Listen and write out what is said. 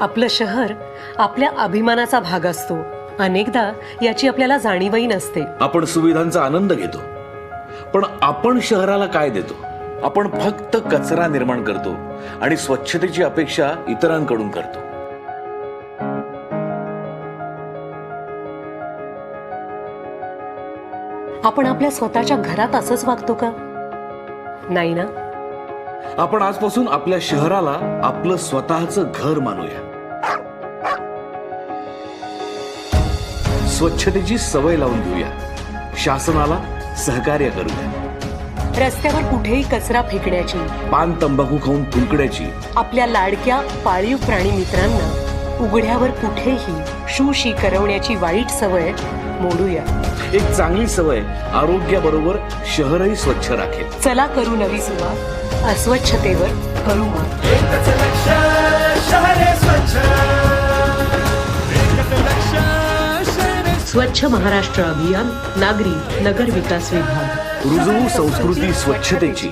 आपलं शहर आपल्या अभिमानाचा भाग असतो. अनेकदा याची आपल्याला जाणीवही नसते. आपण सुविधांचा आनंद घेतो, पण आपण शहराला काय देतो? आपण फक्त कचरा निर्माण करतो आणि स्वच्छतेची अपेक्षा इतरांकडून करतो. आपण आपल्या स्वतःच्या घरात असंच वागतो का? नाही ना. आपण आजपासून आपल्या शहराला आपलं स्वतःचं घर मानूया. स्वच्छतेची सवय लावून घेऊया. शासनाला सहकार्य करूया. रस्त्यावर कुठेही कचरा फेकण्याची, पान तंबाखू खाऊन थुंकण्याची, आपल्या लाडक्या पाळीव प्राणी मित्रांना उघड्यावर कुठेही शूशी करवण्याची वाईट सवय मोडूया. एक चांगली सवय आरोग्याबरोबर शहरही स्वच्छ राखेल. चला करू नवी सुरुवात. अस्वच्छतेवर करू मात. एकच लक्ष, शहरे स्वच्छ. एकच लक्ष, शहरे स्वच्छ महाराष्ट्र अभियान, नागरी नगर विकास विभाग. रुजवू संस्कृती स्वच्छतेची.